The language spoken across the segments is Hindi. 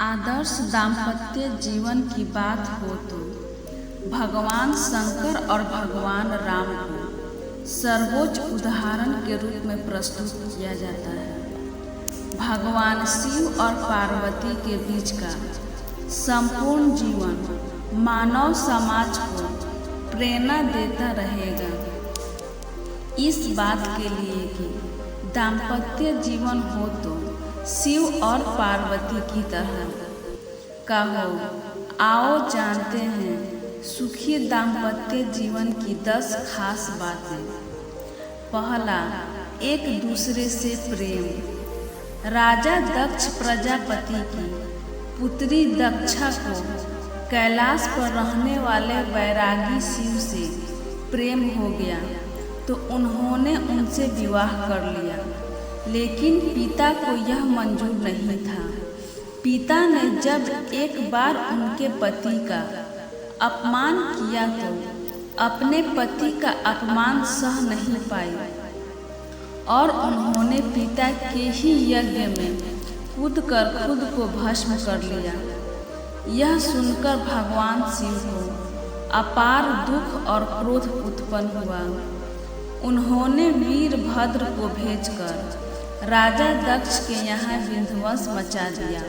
आदर्श दाम्पत्य जीवन की बात हो तो भगवान शंकर और भगवान राम को सर्वोच्च उदाहरण के रूप में प्रस्तुत किया जाता है। भगवान शिव और पार्वती के बीच का संपूर्ण जीवन मानव समाज को प्रेरणा देता रहेगा। इस बात के लिए कि दाम्पत्य जीवन हो तो शिव और पार्वती की तरह का हो। आओ जानते हैं सुखी दाम्पत्य जीवन की 10 खास बातें। पहला, एक दूसरे से प्रेम। राजा दक्ष प्रजापति की पुत्री दक्षा को कैलाश पर रहने वाले वैरागी शिव से प्रेम हो गया तो उन्होंने उनसे विवाह कर लिया, लेकिन पिता को यह मंजूर नहीं था। पिता ने जब एक बार उनके पति का अपमान किया तो अपने पति का अपमान सह नहीं पाई और उन्होंने पिता के ही यज्ञ में कूदकर खुद को भस्म कर लिया। यह सुनकर भगवान शिव को अपार दुख और क्रोध उत्पन्न हुआ। उन्होंने वीरभद्र को भेजकर राजा दक्ष के यहाँ विध्वंस मचा दिया।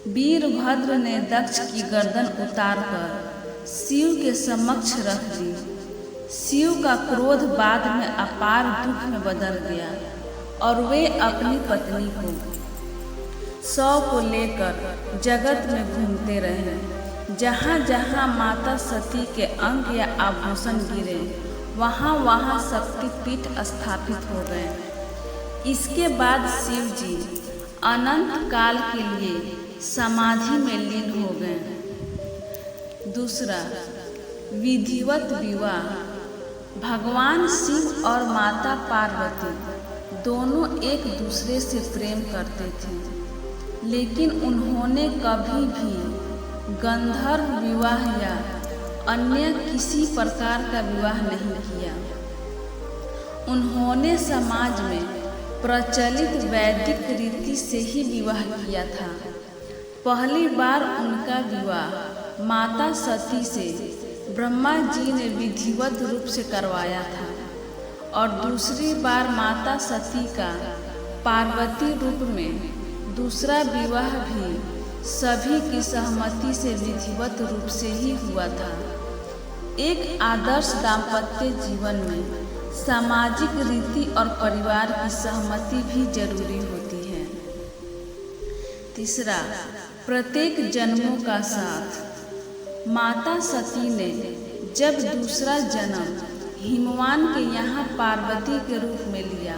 वीरभद्र ने दक्ष की गर्दन उतारकर शिव के समक्ष रख दी। शिव का क्रोध बाद में अपार दुख में बदल गया और वे अपनी पत्नी को शव को लेकर जगत में घूमते रहे। जहाँ जहाँ माता सती के अंग या आभूषण गिरे वहाँ वहाँ शक्तिपीठ स्थापित हो गए। इसके बाद शिव जी अनंत काल के लिए समाधि में लीन हो गए। दूसरा, विधिवत विवाह। भगवान शिव और माता पार्वती दोनों एक दूसरे से प्रेम करते थे, लेकिन उन्होंने कभी भी गंधर्व विवाह या अन्य किसी प्रकार का विवाह नहीं किया। उन्होंने समाज में प्रचलित वैदिक रीति से ही विवाह किया था। पहली बार उनका विवाह माता सती से ब्रह्मा जी ने विधिवत रूप से करवाया था और दूसरी बार माता सती का पार्वती रूप में दूसरा विवाह भी सभी की सहमति से विधिवत रूप से ही हुआ था। एक आदर्श दाम्पत्य जीवन में सामाजिक रीति और परिवार की सहमति भी जरूरी होती है। तीसरा, प्रत्येक जन्मों का साथ। माता सती ने जब दूसरा जन्म हिमवान के यहाँ पार्वती के रूप में लिया,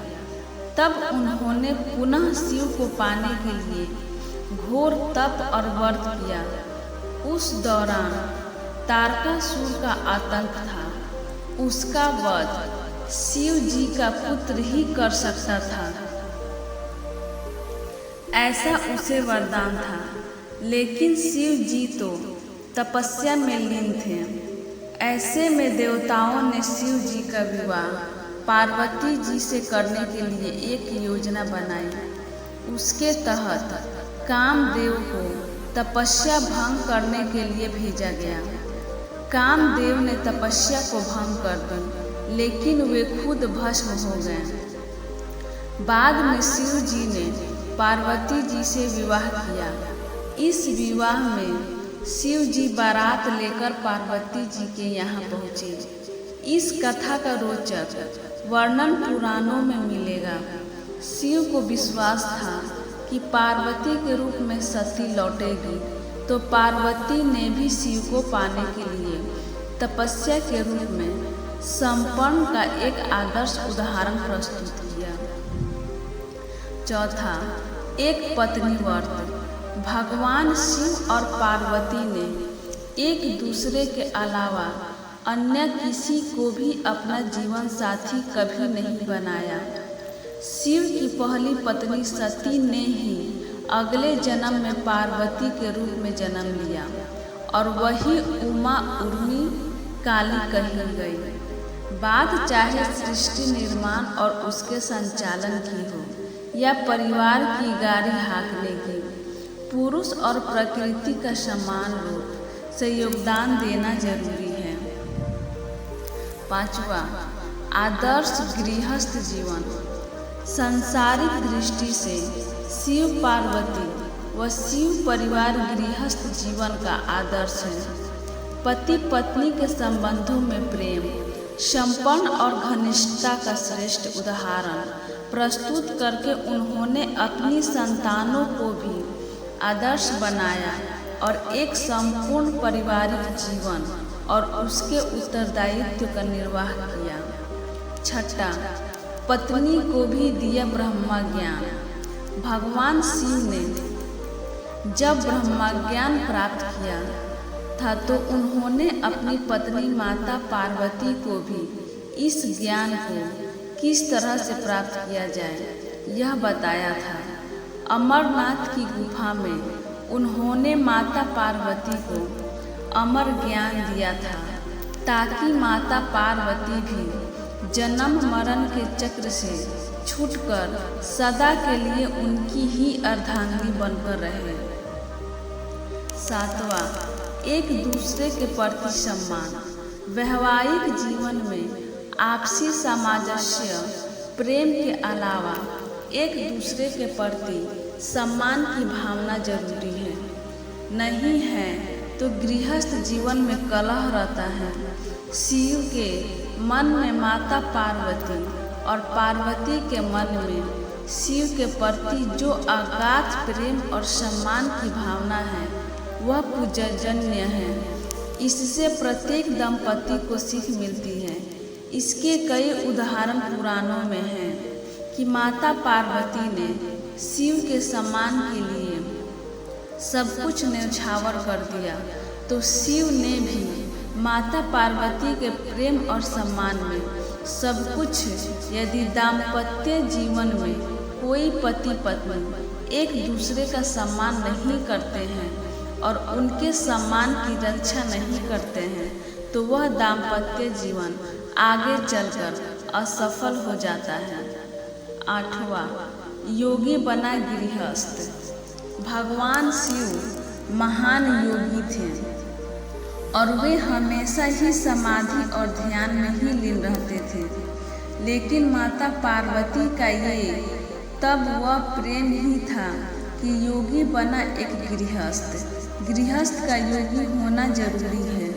तब उन्होंने पुनः शिव को पाने के लिए घोर तप और व्रत किया। उस दौरान तारकासुर का आतंक था। उसका वध शिव जी का पुत्र ही कर सकता था, ऐसा उसे वरदान था। लेकिन शिव जी तो तपस्या में लीन थे। ऐसे में देवताओं ने शिव जी का विवाह पार्वती जी से करने के लिए एक योजना बनाई। उसके तहत कामदेव को तपस्या भंग करने के लिए भेजा गया। कामदेव ने तपस्या को भंग कर दी, लेकिन वे खुद भस्म हो गए। बाद में शिव जी ने पार्वती जी से विवाह किया। इस विवाह में शिव जी बारात लेकर पार्वती जी के यहाँ पहुँचे। इस कथा का रोचक वर्णन पुराणों में मिलेगा। शिव को विश्वास था कि पार्वती के रूप में सती लौटेगी, तो पार्वती ने भी शिव को पाने के लिए तपस्या के रूप में संपन्न का एक आदर्श उदाहरण प्रस्तुत किया। चौथा, एक पत्नी व्रत। भगवान शिव और पार्वती ने एक दूसरे के अलावा अन्य किसी को भी अपना जीवन साथी कभी नहीं बनाया। शिव की पहली पत्नी सती ने ही अगले जन्म में पार्वती के रूप में जन्म लिया और वही उमा उर्मी काली कही गई। बात चाहे सृष्टि निर्माण और उसके संचालन की हो या परिवार की गाड़ी हाँकने की, पुरुष और प्रकृति का समान रूप से योगदान देना जरूरी है। 5वां, आदर्श गृहस्थ जीवन। सांसारिक दृष्टि से शिव पार्वती व शिव परिवार गृहस्थ जीवन का आदर्श है। पति पत्नी के संबंधों में प्रेम, संपन्न और घनिष्ठता का श्रेष्ठ उदाहरण प्रस्तुत करके उन्होंने अपनी संतानों को भी आदर्श बनाया और एक संपूर्ण पारिवारिक जीवन और उसके उत्तरदायित्व का निर्वाह किया। 6, पत्नी को भी दिया ब्रह्म ज्ञान। भगवान शिव ने जब ब्रह्म ज्ञान प्राप्त किया था तो उन्होंने अपनी पत्नी माता पार्वती को भी इस ज्ञान को किस तरह से प्राप्त किया जाए यह बताया था। अमरनाथ की गुफा में उन्होंने माता पार्वती को अमर ज्ञान दिया था ताकि माता पार्वती भी जन्म मरण के चक्र से छूटकर सदा के लिए उनकी ही अर्धांगिनी बनकर रहे। 7वां, एक दूसरे के प्रति सम्मान। वैवाहिक जीवन में आपसी सामंजस्य प्रेम के अलावा एक दूसरे के प्रति सम्मान की भावना जरूरी है। नहीं है तो गृहस्थ जीवन में कलह रहता है। शिव के मन में माता पार्वती और पार्वती के मन में शिव के प्रति जो अगाध प्रेम और सम्मान की भावना है वह पूजनीय है। इससे प्रत्येक दंपति को सीख मिलती है। इसके कई उदाहरण पुराणों में हैं कि माता पार्वती ने शिव के सम्मान के लिए सब कुछ न्यौछावर कर दिया तो शिव ने भी माता पार्वती के प्रेम और सम्मान में सब कुछ। यदि दाम्पत्य जीवन में कोई पति पत्नी एक दूसरे का सम्मान नहीं करते हैं और उनके सम्मान की रक्षा नहीं करते हैं तो वह दाम्पत्य जीवन आगे चलकर असफल हो जाता है। 8वां, योगी बना गृहस्थ। भगवान शिव महान योगी थे और वे हमेशा ही समाधि और ध्यान में ही लीन रहते थे। लेकिन माता पार्वती का ये तब वह प्रेम ही था कि योगी बना एक गृहस्थ। गृहस्थ का योगी होना जरूरी है,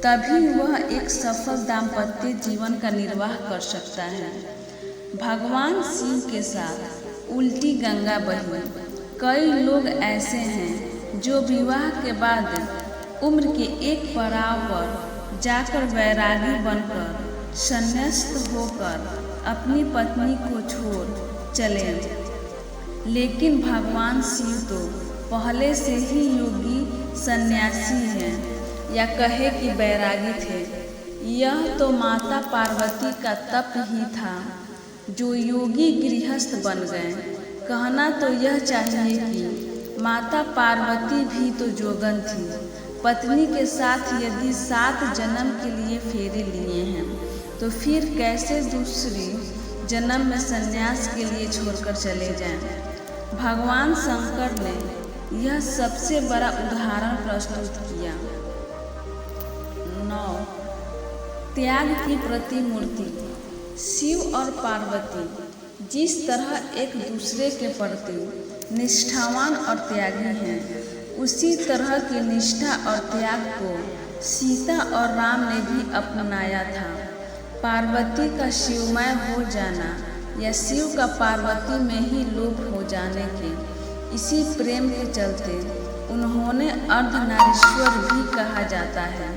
तभी वह एक सफल दाम्पत्य जीवन का निर्वाह कर सकता है। भगवान शिव के साथ उल्टी गंगा बही। कई लोग ऐसे हैं जो विवाह के बाद उम्र के एक पड़ाव पर जाकर वैरागी बनकर संन्यास्त होकर अपनी पत्नी को छोड़ चले। लेकिन भगवान शिव तो पहले से ही योगी सन्यासी हैं या कहे कि बैरागी थे। यह तो माता पार्वती का तप ही था जो योगी गृहस्थ बन गए। कहना तो यह चाहिए कि माता पार्वती भी तो जोगन थी। पत्नी के साथ यदि 7 जन्म के लिए फेरे लिए हैं तो फिर कैसे दूसरी जन्म में संन्यास के लिए छोड़कर चले जाएं। भगवान शंकर ने यह सबसे बड़ा उदाहरण प्रस्तुत किया। 9, त्याग की प्रतिमूर्ति। शिव और पार्वती जिस तरह एक दूसरे के प्रति निष्ठावान और त्यागी हैं, उसी तरह की निष्ठा और त्याग को सीता और राम ने भी अपनाया था। पार्वती का शिवमय हो जाना या शिव का पार्वती में ही लोप हो जाने के इसी प्रेम के चलते उन्होंने अर्धनारीश्वर भी कहा जाता है।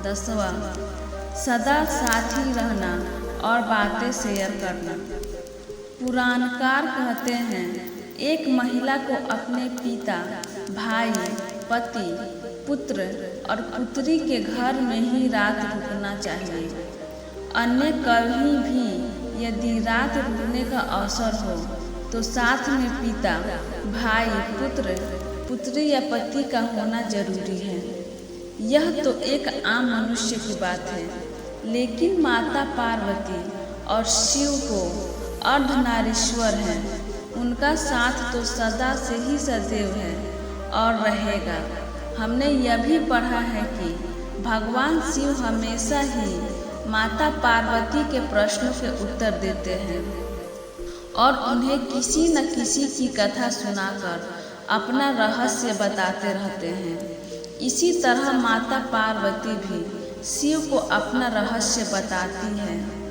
10वां, सदा साथ ही रहना और बातें शेयर करना। पुराणकार कहते हैं एक महिला को अपने पिता, भाई, पति, पुत्र और पुत्री के घर में ही रात रुकना चाहिए। अन्य कहीं भी यदि रात रुकने का अवसर हो तो साथ में पिता, भाई, पुत्र, पुत्री या पति का होना जरूरी है। यह तो एक आम मनुष्य की बात है, लेकिन माता पार्वती और शिव को अर्धनारीश्वर हैं। उनका साथ तो सदा से ही सदैव है और रहेगा। हमने यह भी पढ़ा है कि भगवान शिव हमेशा ही माता पार्वती के प्रश्नों के उत्तर देते हैं और उन्हें किसी न किसी की कथा सुनाकर अपना रहस्य बताते रहते हैं। इसी तरह माता पार्वती भी शिव को अपना रहस्य बताती है।